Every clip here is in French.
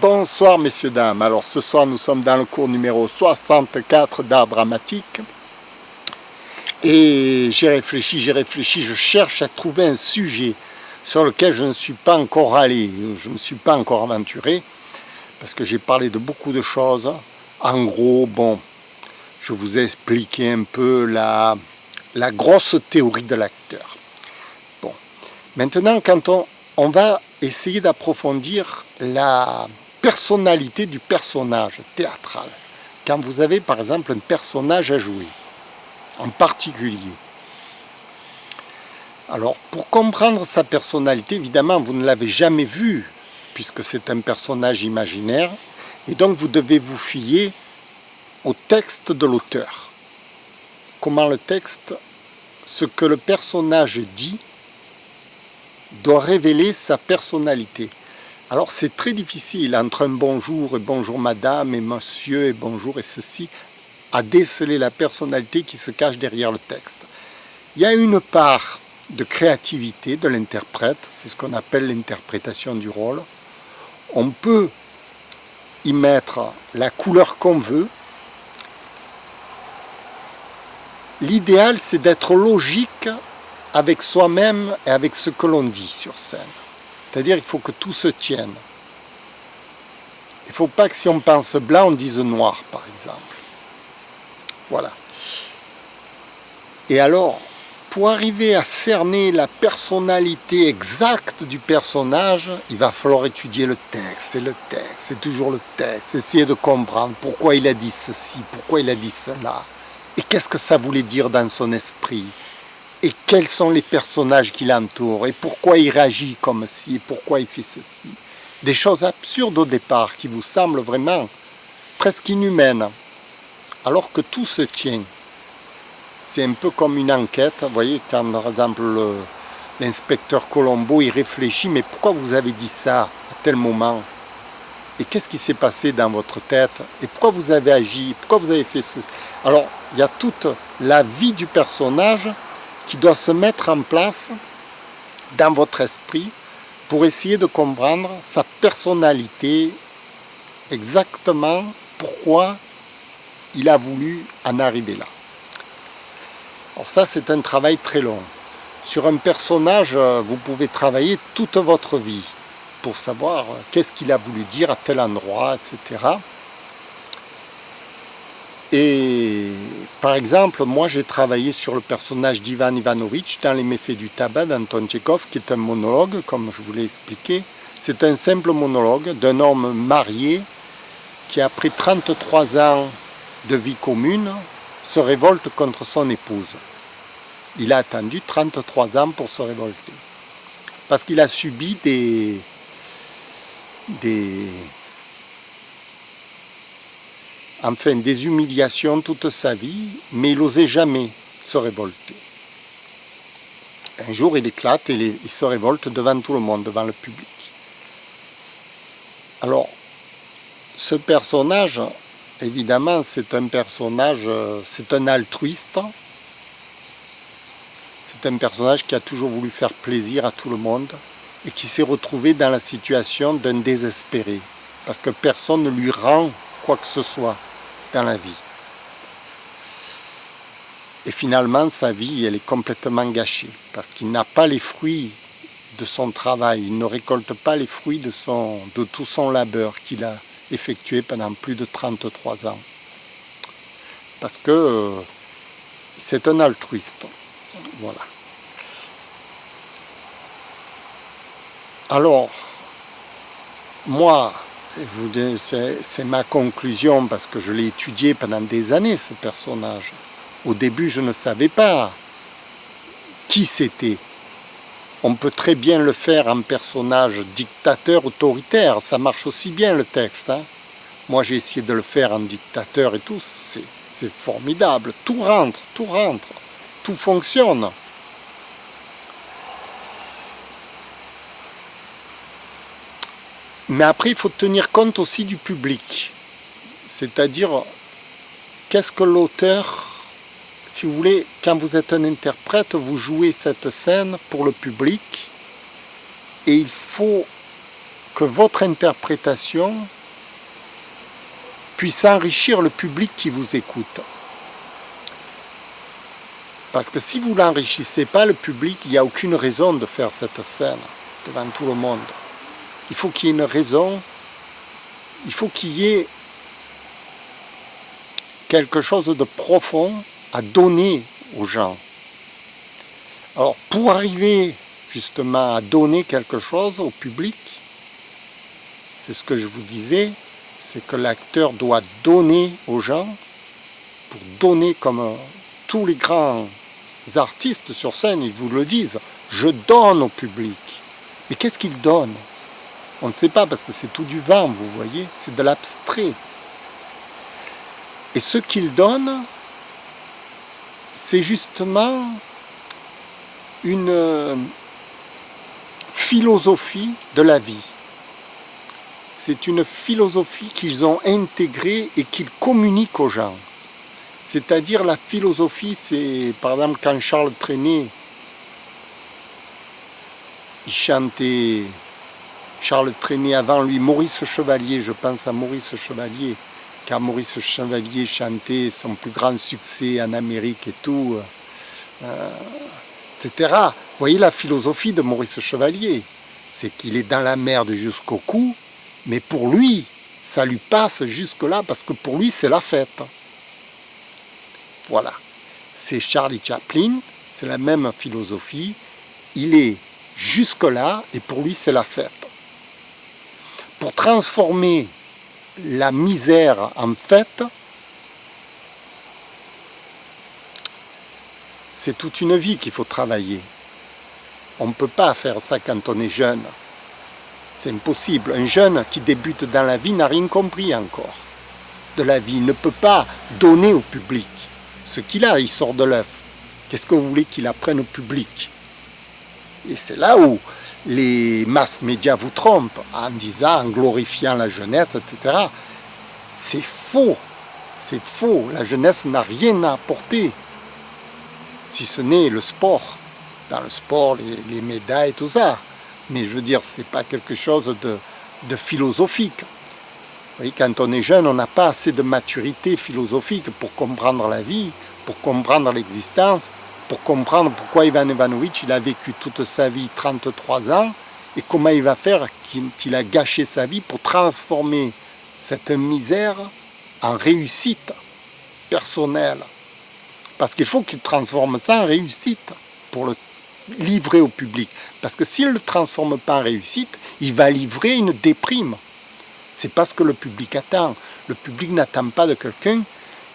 Bonsoir messieurs, dames. Alors ce soir nous sommes dans le cours numéro 64 d'art dramatique. Et j'ai réfléchi, je cherche à trouver un sujet sur lequel je ne suis pas encore allé, je ne me suis pas encore aventuré, parce que j'ai parlé de beaucoup de choses. En gros, bon, je vous ai expliqué un peu la grosse théorie de l'acteur. Bon, maintenant quand on va essayer d'approfondir la personnalité du personnage théâtral, quand vous avez par exemple un personnage à jouer, en particulier. Alors, pour comprendre sa personnalité, évidemment, vous ne l'avez jamais vu, puisque c'est un personnage imaginaire, et donc vous devez vous fier au texte de l'auteur. Comment le texte, ce que le personnage dit, doit révéler sa personnalité. Alors c'est très difficile entre un bonjour et bonjour madame et monsieur et bonjour et ceci, à déceler la personnalité qui se cache derrière le texte. Il y a une part de créativité de l'interprète, c'est ce qu'on appelle l'interprétation du rôle. On peut y mettre la couleur qu'on veut. L'idéal, c'est d'être logique avec soi-même et avec ce que l'on dit sur scène. C'est-à-dire qu'il faut que tout se tienne. Il ne faut pas que si on pense blanc, on dise noir, par exemple. Voilà. Et alors, pour arriver à cerner la personnalité exacte du personnage, il va falloir étudier le texte, et le texte, c'est toujours le texte, essayer de comprendre pourquoi il a dit ceci, pourquoi il a dit cela, et qu'est-ce que ça voulait dire dans son esprit, et quels sont les personnages qui l'entourent, et pourquoi il réagit comme ci, et pourquoi il fait ceci. Des choses absurdes au départ, qui vous semblent vraiment presque inhumaines, alors que tout se tient. C'est un peu comme une enquête, vous voyez, quand par exemple l'inspecteur Colombo, il réfléchit, mais pourquoi vous avez dit ça à tel moment? Et qu'est-ce qui s'est passé dans votre tête? Et pourquoi vous avez agi? Pourquoi vous avez fait ceci? Alors, il y a toute la vie du personnage qui doit se mettre en place dans votre esprit pour essayer de comprendre sa personnalité, exactement pourquoi il a voulu en arriver là. Alors ça, c'est un travail très long. Sur un personnage, vous pouvez travailler toute votre vie pour savoir qu'est-ce qu'il a voulu dire à tel endroit, etc. Et par exemple, moi j'ai travaillé sur le personnage d'Ivan Ivanovitch dans Les méfaits du tabac d'Anton Tchekhov, qui est un monologue, comme je vous l'ai expliqué. C'est un simple monologue d'un homme marié qui, après 33 ans de vie commune, se révolte contre son épouse. Il a attendu 33 ans pour se révolter. Parce qu'il a subi des humiliations toute sa vie, mais il n'osait jamais se révolter. Un jour, il éclate et il se révolte devant tout le monde, devant le public. Alors, ce personnage, évidemment, c'est un personnage, c'est un altruiste. C'est un personnage qui a toujours voulu faire plaisir à tout le monde et qui s'est retrouvé dans la situation d'un désespéré, parce que personne ne lui rend quoi que ce soit dans la vie. Et finalement, sa vie, elle est complètement gâchée, parce qu'il n'a pas les fruits de son travail, il ne récolte pas les fruits de tout son labeur qu'il a effectué pendant plus de 33 ans. Parce que c'est un altruiste. Voilà. Alors, moi, c'est ma conclusion, parce que je l'ai étudié pendant des années, ce personnage. Au début, je ne savais pas qui c'était. On peut très bien le faire en personnage dictateur, autoritaire, ça marche aussi bien le texte. Hein. Moi, j'ai essayé de le faire en dictateur et tout, c'est formidable. Tout rentre, tout fonctionne. Mais après, il faut tenir compte aussi du public. C'est-à-dire, qu'est-ce que l'auteur, si vous voulez, quand vous êtes un interprète, vous jouez cette scène pour le public, et il faut que votre interprétation puisse enrichir le public qui vous écoute. Parce que si vous ne l'enrichissez pas, le public, il n'y a aucune raison de faire cette scène devant tout le monde. Il faut qu'il y ait une raison, il faut qu'il y ait quelque chose de profond à donner aux gens. Alors, pour arriver justement à donner quelque chose au public, c'est ce que je vous disais, c'est que l'acteur doit donner aux gens, pour donner comme tous les grands artistes sur scène, ils vous le disent, je donne au public. Mais qu'est-ce qu'ils donnent? On ne sait pas parce que c'est tout du vent, vous voyez, c'est de l'abstrait. Et ce qu'ils donnent, c'est justement une philosophie de la vie. C'est une philosophie qu'ils ont intégrée et qu'ils communiquent aux gens. C'est-à-dire la philosophie, c'est par exemple quand Charles Trenet, il chantait, Charles Trenet avant lui, Maurice Chevalier, je pense à Maurice Chevalier, car Maurice Chevalier chantait son plus grand succès en Amérique et tout, etc. Vous voyez la philosophie de Maurice Chevalier, c'est qu'il est dans la merde jusqu'au cou, mais pour lui, ça lui passe jusque-là, parce que pour lui, c'est la fête. Voilà, c'est Charlie Chaplin, c'est la même philosophie, il est jusque-là, et pour lui, c'est la fête. Pour transformer la misère en fête, c'est toute une vie qu'il faut travailler. On ne peut pas faire ça quand on est jeune. C'est impossible. Un jeune qui débute dans la vie n'a rien compris encore de la vie. Il ne peut pas donner au public ce qu'il a. Il sort de l'œuf. Qu'est-ce que vous voulez qu'il apprenne au public? Et c'est là où les masses médias vous trompent en disant, en glorifiant la jeunesse, etc. C'est faux. C'est faux. La jeunesse n'a rien à apporter. Si ce n'est le sport. Dans le sport, les médailles, tout ça. Mais je veux dire, ce n'est pas quelque chose de philosophique. Vous voyez, quand on est jeune, on n'a pas assez de maturité philosophique pour comprendre la vie, pour comprendre l'existence, pour comprendre pourquoi Ivan Ivanovic il a vécu toute sa vie, 33 ans, et comment il va faire qu'il a gâché sa vie pour transformer cette misère en réussite personnelle. Parce qu'il faut qu'il transforme ça en réussite pour le livrer au public. Parce que s'il ne le transforme pas en réussite, il va livrer une déprime. C'est pas ce que le public attend. Le public n'attend pas de quelqu'un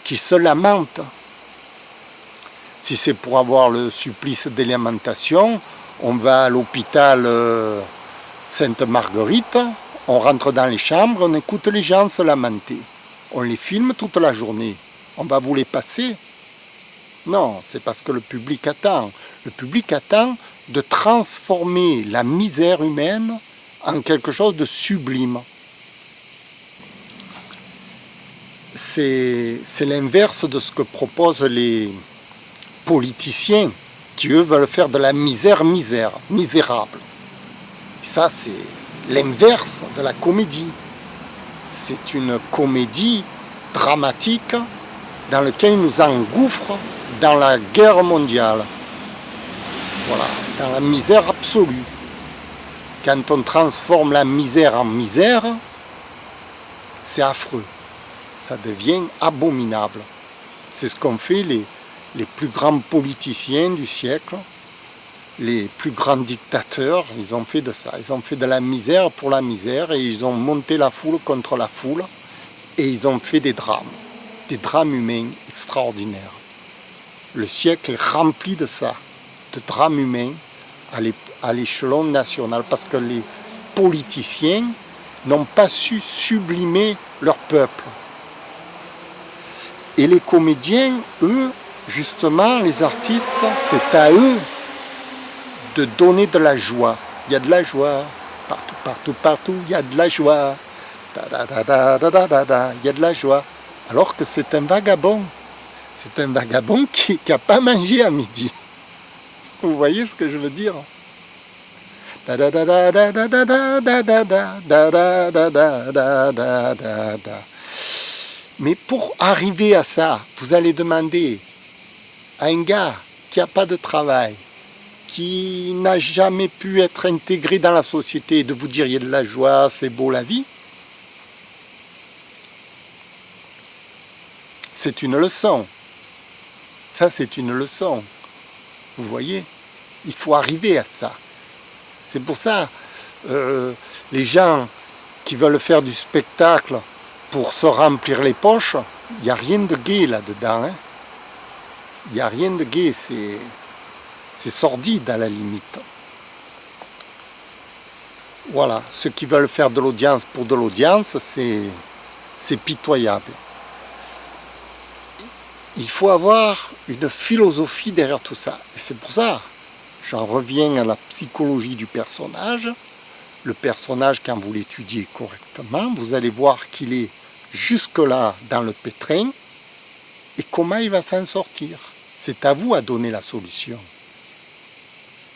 qui se lamente. Si c'est pour avoir le supplice des lamentations, on va à l'hôpital Sainte-Marguerite, on rentre dans les chambres, on écoute les gens se lamenter. On les filme toute la journée. On va vous les passer? Non, c'est parce que le public attend. Le public attend de transformer la misère humaine en quelque chose de sublime. C'est l'inverse de ce que proposent les politiciens qui, eux, veulent faire de la misère misérable. Ça, c'est l'inverse de la comédie. C'est une comédie dramatique dans laquelle il nous engouffre dans la guerre mondiale. Voilà, dans la misère absolue. Quand on transforme la misère en misère, c'est affreux. Ça devient abominable. C'est ce qu'ont fait les plus grands politiciens du siècle, les plus grands dictateurs, ils ont fait de ça. Ils ont fait de la misère pour la misère et ils ont monté la foule contre la foule et ils ont fait des drames humains extraordinaires. Le siècle est rempli de ça, de drames humains à l'échelon national parce que les politiciens n'ont pas su sublimer leur peuple. Et les comédiens, eux, justement, les artistes, c'est à eux de donner de la joie. Il y a de la joie, partout, il y a de la joie. Il y a de la joie. Alors que c'est un vagabond. C'est un vagabond qui n'a pas mangé à midi. Vous voyez ce que je veux dire? Da da da da da da da da da da da da da da da da. Mais pour arriver à ça, vous allez demander à un gars qui n'a pas de travail, qui n'a jamais pu être intégré dans la société, de vous dire il y a de la joie, c'est beau la vie. C'est une leçon. Ça, c'est une leçon. Vous voyez, il faut arriver à ça. C'est pour ça, les gens qui veulent faire du spectacle pour se remplir les poches, il n'y a rien de gai là-dedans. Hein. Il n'y a rien de gai, c'est sordide à la limite. Voilà, ceux qui veulent faire de l'audience pour de l'audience, c'est pitoyable. Il faut avoir une philosophie derrière tout ça. Et c'est pour ça, j'en reviens à la psychologie du personnage. Le personnage, quand vous l'étudiez correctement, vous allez voir qu'il est jusque-là dans le pétrin et comment il va s'en sortir. C'est à vous à donner la solution.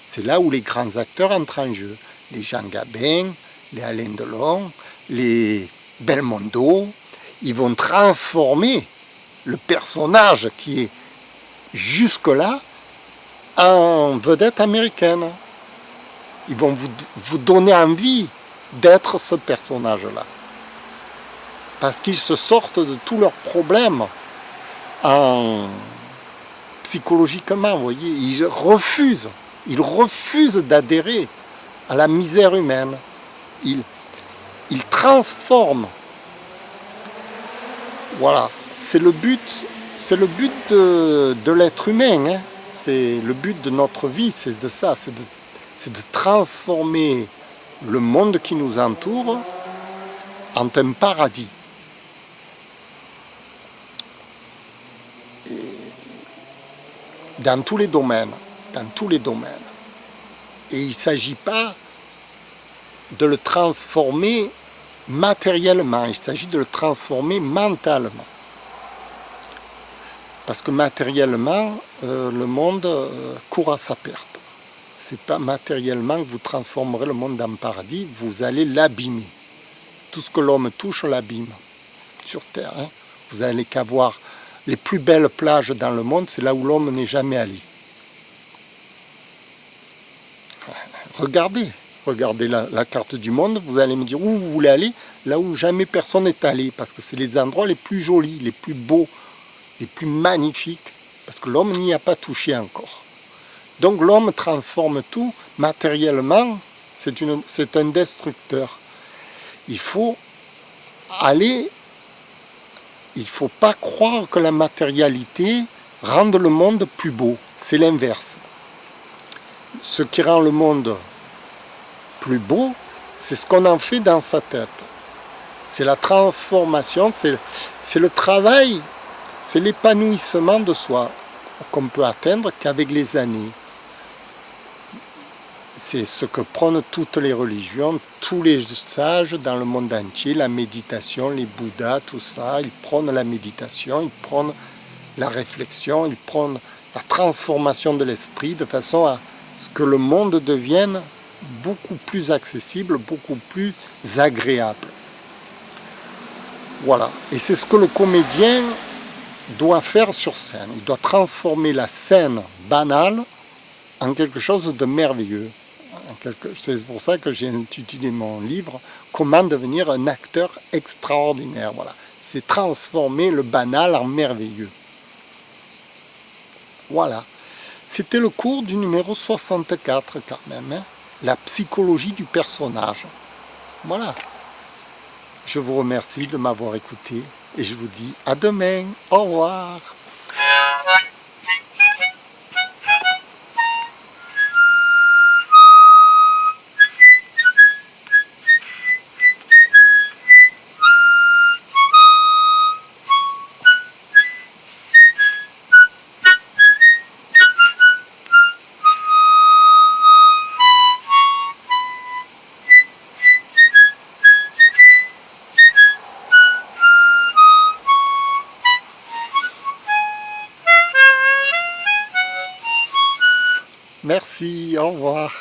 C'est là où les grands acteurs entrent en jeu. Les Jean Gabin, les Alain Delon, les Belmondo, ils vont transformer le personnage qui est jusque-là en vedette américaine. Ils vont vous donner envie d'être ce personnage-là. Parce qu'ils se sortent de tous leurs problèmes psychologiquement, vous voyez. Ils refusent d'adhérer à la misère humaine. Ils transforment. Voilà. C'est le but de l'être humain. Hein. C'est le but de notre vie, c'est de ça. C'est de transformer le monde qui nous entoure en un paradis. Et dans tous les domaines. Et il ne s'agit pas de le transformer matériellement, il s'agit de le transformer mentalement. Parce que matériellement, le monde court à sa perte. C'est pas matériellement que vous transformerez le monde en paradis, vous allez l'abîmer. Tout ce que l'homme touche l'abîme sur Terre. Hein. Vous n'allez qu'à voir les plus belles plages dans le monde, c'est là où l'homme n'est jamais allé. Regardez la carte du monde, vous allez me dire où vous voulez aller, là où jamais personne n'est allé, parce que c'est les endroits les plus jolis, les plus beaux, les plus magnifiques, parce que l'homme n'y a pas touché encore. Donc l'homme transforme tout matériellement, c'est un destructeur. Il faut pas croire que la matérialité rende le monde plus beau, c'est l'inverse. Ce qui rend le monde plus beau, c'est ce qu'on en fait dans sa tête. C'est la transformation, c'est le travail, c'est l'épanouissement de soi qu'on peut atteindre qu'avec les années. C'est ce que prônent toutes les religions, tous les sages dans le monde entier, la méditation, les Bouddhas, tout ça, ils prônent la méditation, ils prônent la réflexion, ils prônent la transformation de l'esprit de façon à ce que le monde devienne beaucoup plus accessible, beaucoup plus agréable. Voilà. Et c'est ce que le comédien doit faire sur scène. Il doit transformer la scène banale en quelque chose de merveilleux. C'est pour ça que j'ai intitulé mon livre « Comment devenir un acteur extraordinaire ». Voilà. C'est transformer le banal en merveilleux. Voilà. C'était le cours du numéro 64 quand même, hein. La psychologie du personnage. Voilà. Je vous remercie de m'avoir écouté et je vous dis à demain. Au revoir. Merci, au revoir.